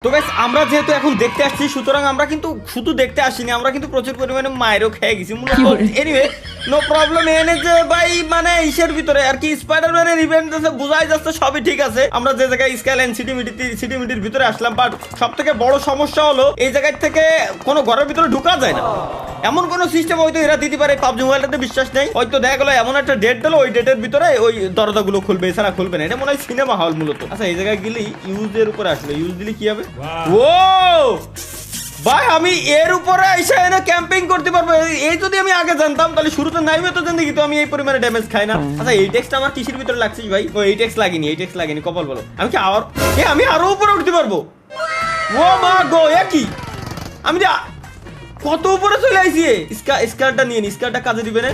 তো গাইস আমরা যেহেতু এখন দেখতে আসছি সুতরাং আমরা কিন্তু শুধু দেখতে আসিনি, আমরা কিন্তু প্রচুর পরিমাণে মায়েরও খেয়ে গেছি মূলত। Anyway no problem. এনে যে ভাই মানে ইসের ভিতরে আর কি স্পাইডারম্যানের ইভেন্ট আছে, বোঝাই যাচ্ছে সবই ঠিক আছে। আমরা যে জায়গায় স্কাইলাইন সিটিমিটির ভিতরে আসলাম, বাট সব থেকে বড় সমস্যা হলো এই জায়গা থেকে কোনো ঘরের ভিতরে ঢোকা যায় না। এমন কোন সিস্টেম হয়তো এরা দিতে পারে, পাবজি মোবাইলটাতে বিশ্বাস নেই। হয়তো দেখা গেলো এমন একটা ডেট দিল, ওই ডেটের ভিতরে ওই দরজাগুলো খুলবে, এছাড়া খুলবে না। এটা মনে হয় সিনেমা হল মূলত। আচ্ছা এই জায়গায় গেলে ইউজের উপরে আসলে ইউজ দিলে কি হবে? ও ভাই আমি এর উপরে এসে এনে ক্যাম্পিং করতে পারবো। এই যদি আমি আগে জানতাম তাহলে শুরুতে নাইবে তো জানি কিন্তু আমি এই পরিমাণে ড্যামেজ খাই না। আচ্ছা এই টেক্সটা আমার কিসের ভিতরে লাগছে ভাই? ও এই টেক্স লাগেনি কপাল বলো। আমি কি আমি আরো উপরে উঠতে পারবো? ও মা গো একই আমি কত উপরে চলে আইছি। স্কারটা নিয়ে নি, স্কারটা কাজে দিবে না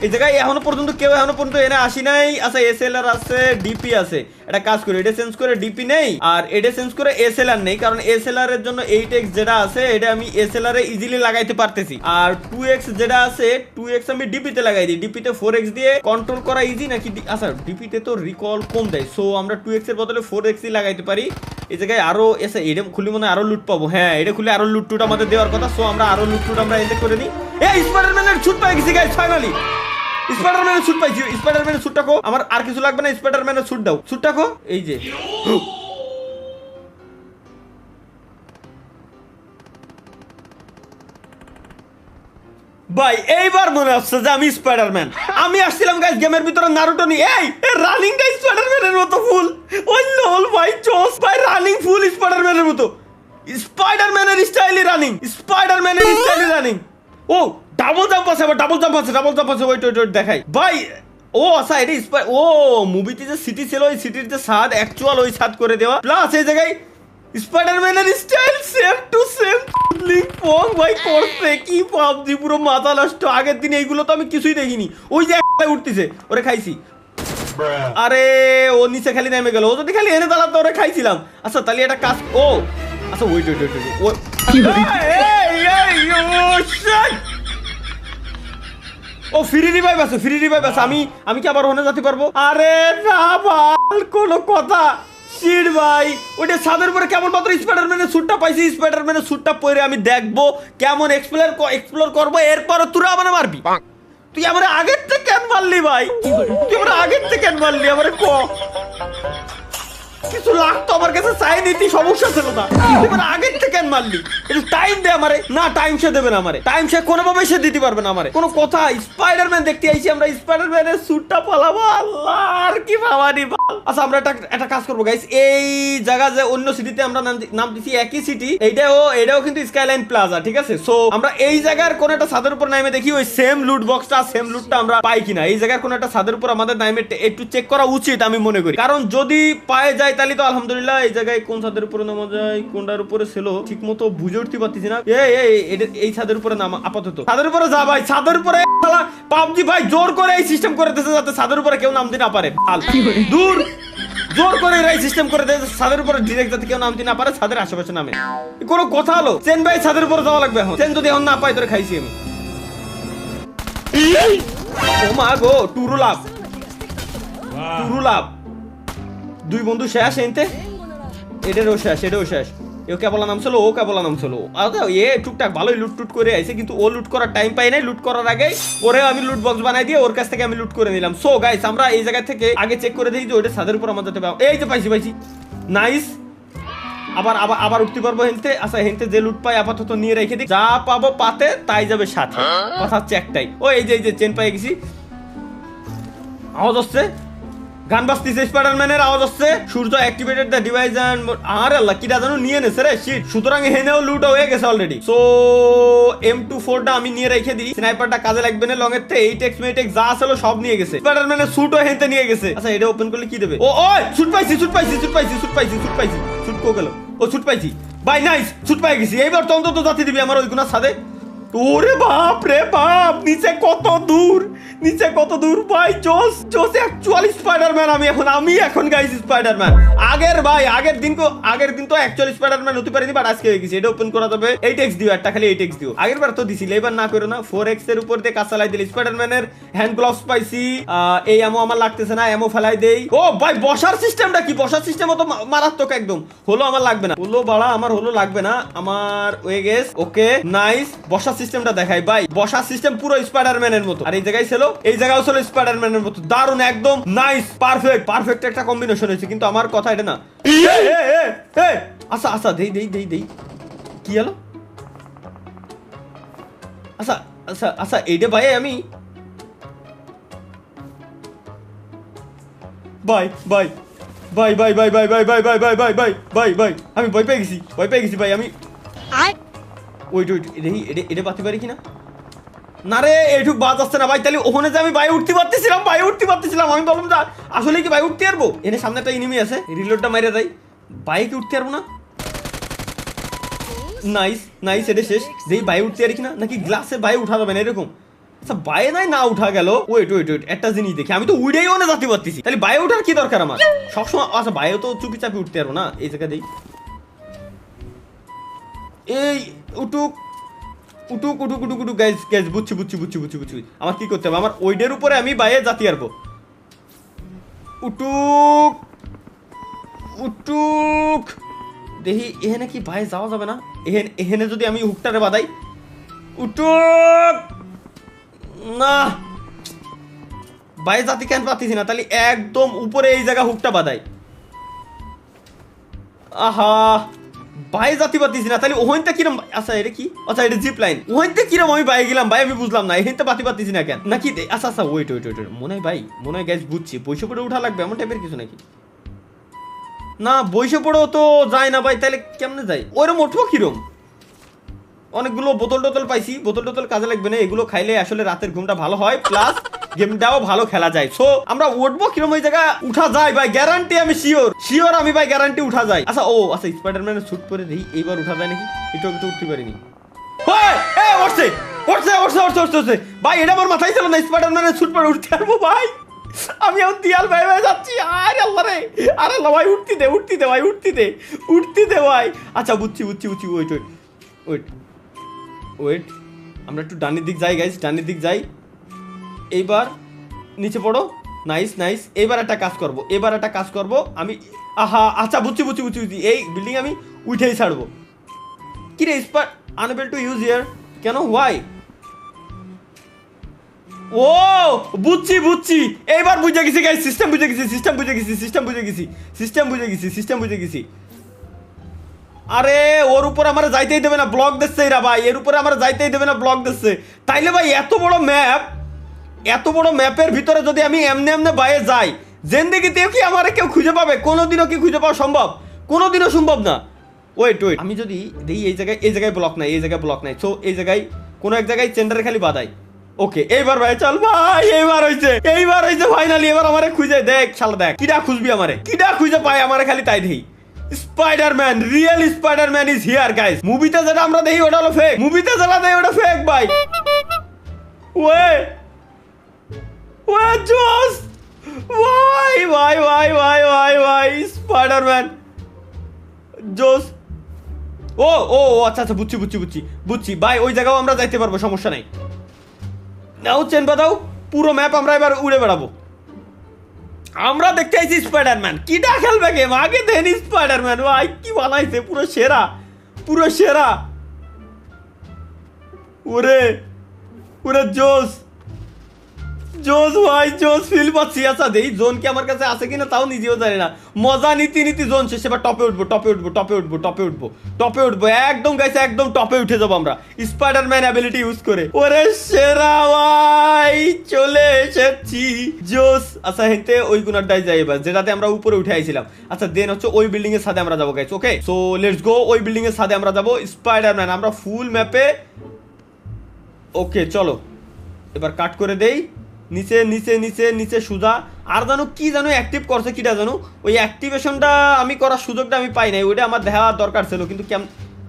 এই জায়গায়। এখনো পর্যন্ত এনে আসি নাই। আচ্ছা এসএলআর আছে, ডিপি আছে। এটা কাজ করে এটা চেঞ্জ করে ডিপি নেই, আর এটা চেঞ্জ করে এসএলআর নেই, কারণ এসএলআর এর জন্য 8x যেটা আছে এটা আমি এসএলআর এ ইজিলি লাগাইতে পারতেছি। আর 2x যেটা আছে 2x আমি ডিপি তে লাগাই দিই। ডিপি তে 4x দিয়ে কন্ট্রোল করা ইজি নাকি? আচ্ছা ডিপি তে তো রিকল কম দেয়, সো আমরা 2x এর বদলে 4x ই লাগাইতে পারি। এই জায়গায় আরো এসে এটা খুলি মনে আরো লুট পাবো। হ্যাঁ এটা খুলে আরো লুট টুট আমাদের দেওয়ার কথা, সো আমরা আরো লুট টুট আমরা এতে করে নিই। এই স্পাইডারম্যানের ছুট পাই গেছি গাইস ফাইনালি। স্পাইডারম্যানের স্যুট পাইছি। স্পাইডারম্যানের স্যুটটা কো? আমার আর কিছু লাগবে না, স্পাইডারম্যানের স্যুট দাও। স্যুটটা কো? এই যে ভাই এইবার মনে হচ্ছে যে আমি স্পাইডারম্যান। আমি আসছিলাম গাইস গেমের ভিতরে নারুটো নিয়ে। এই রানিং গাইস স্পাইডারম্যানের মতো ফুল। ওই লোল ভাই জোস ভাই, রানিং ফুল স্পাইডারম্যানের মতো। স্পাইডারম্যানের স্টাইলে রানিং, স্পাইডারম্যানের স্টাইলে রানিং। ও ডাবল জাম্প আছে, আবার ডাবল জাম্প আছে। ওয়েট দেখাই ভাই। ও আচ্ছা এটা ও মুভিতে যে সিটি ছিল ওই সিটির যে ছাদ অ্যাকচুয়াল ওই ছাদ করে দেওয়া, প্লাস এই জায়গায় স্পাইডারম্যানের স্টাইল সেম টু সেম পং ভাই করছে কি পাবজি পুরো মাথা নষ্ট। আগের দিন এইগুলো তো আমি কিছুই দেখিনি। ওই যে একটা উঠতেছে ওরে খাইছি। আরে ও নিচে খালি নেমে গেল, ও যদি খালি এনে দাঁড়াতো ওরে খাইছিলাম। আচ্ছা তাহলে এটা কাজ ও আচ্ছা ওয়েট ও ও ফ্রি রিভাইভ আছে। আমি কি আবার ওখানে যেতে পারবো? আরে না ভাই কোনো কথা শিট ভাই। ওইটা ছাদের উপরে কেমন মাত্র স্পাইডারম্যানের স্যুটটা পাইছি। স্পাইডারম্যানের স্যুটটা পরে আমি দেখবো কেমন এক্সপ্লোর করবো, এরপর তোরা আমার মারবি। তুই আমার আগের থেকে কেন মারলি ভাই? তুই আমার আগের থেকে কেন মারলি? আমার কিছু লাগতো আমার কাছে চাইনি, সমস্যা ছিল না। এবার আগের থেকে কেন মারলি? একটু টাইম দে আমারে। না টাইম সে দেবে না আমারে, টাইম সে কোনোভাবে সে দিতে পারবে না আমারে। কোনো কথা স্পাইডারম্যান দেখতে আইছি আমরা, স্পাইডারম্যানের স্যুটটা পালাবো। আল্লাহ আর কি ভাবানি ভাল। আচ্ছা আমরা একটা কাজ করবো গাইস, এই জায়গা যে অন্য সিটিতে আমরা নাম দিছি একই সিটি, এটাও কিন্তু স্কাইলাইন প্লাজা, ঠিক আছে? সো আমরা এই জায়গার কোন একটা ছাদের উপর নামে দেখি ওই সেম লুটটা আমরা পাই কিনা। এই জায়গার কোন একটা ছাদের উপর আমাদের নামে একটু চেক করা উচিত আমি মনে করি, কারণ যদি পায়ে যায় তাহলে তো আলহামদুলিল্লাহ। এই জায়গায় কোন ছাদের উপরে নামা যায়, কোনটার উপরে ছিল ঠিক মতো বুঝে উঠতে পারতেছি না। এই ছাদের উপরে নামা, আপাতত ছাদের উপরে যা ভাই। ছাদের উপরে পাবজি ভাই জোর করে এই সিস্টেম করে দিতেছে যাতে ছাদের উপরে কেউ নামতে না পারে। দূর জোর করে এই সিস্টেম করে দিতেছে ছাদের উপরে ডিরেক্ট যাতে কেউ নামতে না পারে, ছাদের আশেপাশে নামে। কোনো কথা হলো? চেন ভাই ছাদের উপরে যাওয়া লাগবে এখন। চেন যদি এখন না পাই তোরে খাইছি আমি। ও মা গো টুরু লাভ দুই বন্ধু শেষ এনতে। এটারও শেষ। ও কেবল নামছিল। এ টুকটাক ভালোই লুট করে আইছে, কিন্তু ও লুট করার টাইম পাই নাই। লুট করার আগে ওরে আমি লুট বক্স বানাই দিয়ে ওর কাছ থেকে আমি লুট করে নিলাম। সো গাইস আমরা এই জায়গা থেকে আগে চেক করে দিই যে ওইটা ছাদের উপর আমাদের যেতে পারবো। এই যে পাইছি নাইস। আবার উঠতে পারবো হেনতে। আচ্ছা হেনতে যে লুট পাই আপাতত নিয়ে রেখে দিই, যা পাবো পাতে তাই যাবে সাথে। কথা হচ্ছে একটাই। ও এই যে চেন পাই গেছি। আওয়াজ হচ্ছে, গান বাজতেছে, স্পাইডারম্যানের আওয়াজ হচ্ছে। সূর্য অ্যাক্টিভেটেড দ্য ডিভাইস এন্ড আর আল্লাহ কিটা জানো নিয়ে নেছে রে শিট। সুতরাং হেনেও লুট হয়ে গেছে অলরেডি। সো M24টা আমি নিয়ে রেখে দিই, স্নাইপারটা কাজে লাগবে না। লং এর তে 8x যা ছিল সব নিয়ে গেছে। স্পাইডারম্যানের স্যুটও হেনতে নিয়ে গেছে। আচ্ছা এটা ওপেন করলে কি দেবে? ও স্যুট পাইছি। স্যুট কো গেল? ও স্যুট পাইছি ভাই, নাইস স্যুট পাই গেছি। এইবার তো অন্তত জাতি দিবি আমার ওই গুনার সাথে। ওরে বাপ রে বাপ, নিচে কত দূর। নিচে কত দূর ভাই, জোস জোস অ্যাকচুয়ালি স্পাইডারম্যান। আমি এখন গাইস স্পাইডারম্যান। আগের দিন তো অ্যাকচুয়ালি স্পাইডারম্যান হতে পারিনি, বাট আজকে হয়ে গেছে। এটা ওপেন করা যাবে। 8x দিও, একটা খালি 8x দিও। আগের বার তো দিছিল, এবার না করো না। 4x এর উপর দিয়ে কাজ চালাই দিলে স্পাইডারম্যানের হ্যান্ড গ্লাভস পাইছি। এই এমো আমার লাগতেছে না, এমো ফেলাই দেই। ও ভাই বসার সিস্টেমটা কি? বসার সিস্টেম তো মারাত্মক একদম। হলো আমার লাগবে না, হলো বাড়া আমার হলো লাগবে না আমার। হয়ে গেছে, ওকে নাইস। বসার সিস্টেমটা দেখাই ভাই, বসার সিস্টেম পুরো স্পাইডারম্যানের মতো। আর এই জায়গায় ছিল, এই জায়গাও ছিল স্পাইডারম্যানের মতো। দারুন একদম নাইস, পারফেক্ট একটা কম্বিনেশন হয়েছে। কিন্তু আমার কথা এটা না। আচ্ছা দেই কি হলো? আচ্ছা এইটা ভাই আমি ভাই আমি ভয় পেয়ে গেছি ভাই। আমি ওয়েট এটা পাতি পারি কিনা? না রে, এইটুক বাদ আসছে না ভাই। তাহলে ওখানে যে আমি ভাই উঠতে পারতেছিলাম। আমি বললাম যা, আসলে কি ভাই উঠতে পারবো? এনে সামনে একটা এনিমি আছে, রিলোডটা মাইরে যাই। বাইকে উঠতে পারবো না। নাইস এটা শেষ। যেই বাই উঠতে পারি কিনা, নাকি গ্লাসে বাই উঠা যাবে না এরকম? আচ্ছা বাই নাই না উঠা গেল। ওয়েট একটা জিনিস দেখি, আমি তো উড়েই অনে যাতে পারতেছি। তাহলে বাই উঠার কি দরকার আমার? সবসময় আচ্ছা বাইও তো চুপি চাপি উঠতে পারবো না। এই জায়গা দেই, এই উটুক গাইস বুঝছি। আমার কি করতে হবে? আমার ওইডের উপরে আমি বাইরে জাতি আরবো। উটুক দেখি এখানে কি বাইরে যাওয়া যাবে না? এখানে যদি আমি হুকটারে বাদাই। উটুক না, বাইরে জাতি কেন পাচ্ছি না? তাহলে একদম উপরে এই জায়গা হুকটা বাদাই। আহা ভাই জাতি পাতিস না। তাহলে ওখানটা কিরম? আচ্ছা এটা কি? আচ্ছা এটা জিপ লাইন। ওখানটা কিরম আমি পাই গেলাম ভাই? আমি বুঝলাম না, এখানটা পাতি পাতিস না কেন? নাকি আচ্ছা ওয়েট মনে হয় গাইস বুঝছি। বৈশ পড়ে উঠা লাগবে এমন টাইপের কিছু নাকি? না বৈশ পড়েও তো যায় না ভাই। তাহলে কেমনে যায়? ওইরকম উঠবো কিরম? অনেকগুলো বোতল টোতল পাইছি। বোতল কাজে লাগবে না, এগুলো খাইলে আসলে রাতের ঘুমটা ভালো হয়, প্লাস গেমটাও ভালো খেলা যায়। সো আমরা উঠবো কিরম? ওই জায়গা উঠা যায় ভাই, গ্যারান্টি আমি শিওর আমি ভাই গ্যারান্টি উঠা যায়। আচ্ছা স্পাইডারম্যানের স্যুট পরে দেখি এইবার উঠা যায় নাকি। একটু উঠতে পারিনি উঠছে ভাই। এটা আমার মাথায় ছিল না, স্পাইডারম্যানের স্যুট পরে উঠতে পারবো ভাই। আমি এখন দিয়াল ভাই যাচ্ছি। আরে আল্লাহ ভাই উঠতে দে ভাই, উঠতে দে ভাই। আচ্ছা বুঝছি। ওয়েট আমরা একটু ডানের দিক যাই গাইস, ডানের দিক যাই। এইবার নিচে পড়ো। নাইস। এবার একটা কাজ করব আমি। আচ্ছা বুঝছি। এই বিল্ডিং আমি উঠেই ছাড়বো। কি রে আনএবল টু ইউজ হিয়ার, কেন? হোয়াই? ও বুঝছি। এইবার বুঝে গেছি গাইস, সিস্টেম বুঝে গেছি। আরে ওর উপর আমার যাইতেই দেবে না, ব্লক দিচ্ছে এরা ভাই। এর উপরে আমার যাইতেই দেবে না, ব্লক দিচ্ছে। তাইলে ভাই এত বড় ম্যাপের ভিতরে যদি আমি এমনি বাইরে যাই, জিন্দেগিতেও কি আমার কেউ খুঁজে পাবে? কোনোদিনও কি খুঁজে পাওয়া সম্ভব? কোনোদিনও সম্ভব না। ওয়েট আমি যদি দেখি এই জায়গায় ব্লক নাই। সো এই জায়গায় কোনো এক জায়গায় চেন্ডারে খালি বাদাই। ওকে এইবার ভাই চল ভাই, এইবার হইছে ফাইনালি। এবার আমারে খুঁজে দেখ, শালা দেখ কিডা খুঁজবি আমারে, কিডা খুঁজে পায় আমারে খালি তাই দেখি। Spiderman, real Spiderman is here guys. মুভিতে যেটা আমরা দেখি ওটা হলো ফেক, ওটা ফেক ভাই। ওয়ে জোস ভাই স্পাইডারম্যান জোস। আচ্ছা বুঝছি ভাই। ওই জায়গাও আমরা যাইতে পারবো, সমস্যা নাই। নাও চেন বাদাও, পুরো ম্যাপ আমরা এবার উড়ে বেড়াবো। আমরা দেখতে আইছি স্পাইডারম্যান। কিটা খেলবে গেম? আগে দেন স্পাইডারম্যান ভাই কি বানাইছে, পুরো সেরা। ওরে জোস ভাই, ফিল পাচ্ছি। আচ্ছা দেই জোন কি আমার কাছে আছে কিনা তাও নিজেও জানি না। মজা নীতি জোন শেষে এবার টপে উঠবো একদম গাইছে, একদম টপে উঠে যাবো আমরা স্পাইডারম্যান অ্যাবিলিটি ইউজ করে। ওরে সেরা ভাই, চলে এসেছি জোস। আচ্ছা হেঁটে ওই কোনারটাই যাই এবার, যেটাতে আমরা উপরে উঠে আইছিলাম। আচ্ছা দেন হচ্ছে ওই বিল্ডিং এর সাথে আমরা যাবো guys. Okay so let's go. ওই বিল্ডিং এর সাথে আমরা যাবো স্পাইডারম্যান, আমরা ফুল ম্যাপে। ওকে চলো এবার কাট করে দেই। নিচে সুজা। আর জানো অ্যাক্টিভ করছে কিটা জানো? ওই অ্যাক্টিভেশনটা আমি করার সুযোগটা আমি পাই নাই। ওইটা আমার দেখা দরকার ছিল, কিন্তু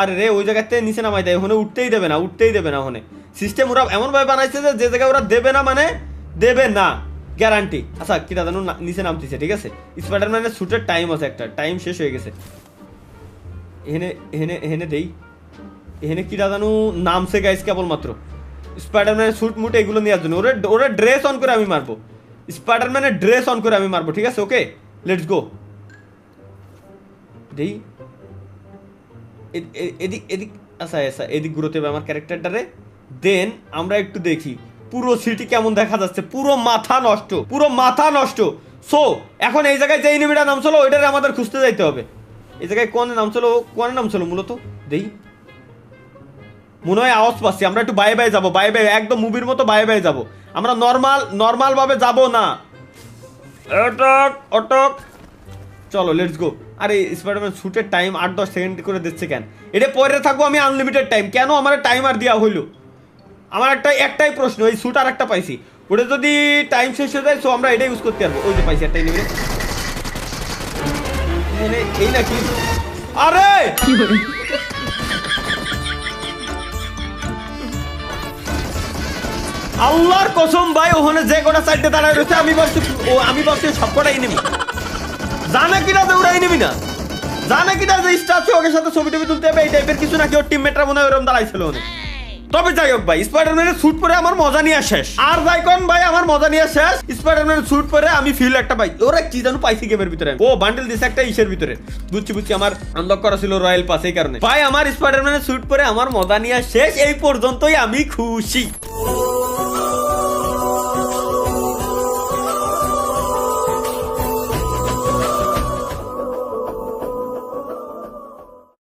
আরে রে ওই জায়গাতে নিচে নামাই দেয়। ওখানে উঠতেই দেবে না ওখানে। সিস্টেম ওরা এমনভাবে বানাইছে যে জায়গায় ওরা দেবে না মানে দেবে না গ্যারান্টি। আচ্ছা কিটা জানো নিচে নামতেছে, ঠিক আছে। স্পাইডারম্যানের শুটের টাইম আছে, একটা টাইম শেষ হয়ে গেছে। এখানে এখানে এখানে দেই, এখানে কিটা জানো নামছে গাইস কেবলমাত্র স্পাইডারম্যানের স্যুট মুট এগুলো নেওয়ার জন্য। ওরা ড্রেস অন করে আমি মারবো, স্পাইডারম্যানের ড্রেস অন করে আমি মারবো, ঠিক আছে। Okay let's go. দেই এদিক এদিক, আচ্ছা আচ্ছা এদিক ঘুরোতে হবে আমার ক্যারেক্টারটারে। দেন আমরা একটু দেখি পুরো সিটি কেমন দেখা যাচ্ছে। পুরো মাথা নষ্ট, পুরো মাথা নষ্ট। সো এখন এই জায়গায় যে এনিমিটা নাম ছিল ওইটারে আমাদের খুঁজতে যাইতে হবে। এই জায়গায় কোন নাম ছিল মূলত দেই, মনে হয় আওয়াজ পাচ্ছি। আমরা একটু বাই বাই যাবো, বাই বাই একদম মুভির মতো বাই বাই যাবো আমরা, নর্মাল ভাবে যাবো না। অটক অটক, চলো লেটস গো। আরে স্পাইডারম্যান শুটের টাইম 8-10 সেকেন্ড করে দিচ্ছে কেন? এটা পরে থাকবো আমি আনলিমিটেড টাইম, কেন আমার টাইমার দেওয়া হইলো? আমার একটাই প্রশ্ন, এই শুট আর একটা পাইছি, ওটা যদি টাইম শেষ হয়ে যায় সো আমরা এটা ইউজ করতে পারবো। ওই যে পাইছি একটা এনিমি, এই নাকি? আরে আল্লাহর কসম ভাই, ওখানে যে কটা সাইডে দাঁড়ায় রয়েছে আমি ভাবছি সব কটা এনিমি। জানে কিনা যে ওরা এনিমি না, জানে কিনা যে স্টাচু ওকে সাথে ছবি টবি তুলতে হবে এই টাইপের কিছু নাকি। ওর টিমমেটরা মনে হয় ওরকম দাঁড়াইছিল অনেক। তবে যাই হোক ভাই, স্পাইডারম্যানের স্যুট পরে আমার মজা নিয়ে শেষ। আর যাই কোন ভাই, আমার মজা নিয়ে শেষ। স্পাইডারম্যানের স্যুট পরে আমি ফিল একটা পাই, ওরা কি জানো পাইছি গেমের ভিতরে। ও বান্ডেল দিছে একটা ইসের ভিতরে, বুঝছি আমার আনলক করা ছিল রয়্যাল পাস, এই কারণে ভাই আমার স্পাইডারম্যানের স্যুট পরে আমার মজা নিয়ে শেষ। এই পর্যন্তই আমি খুশি।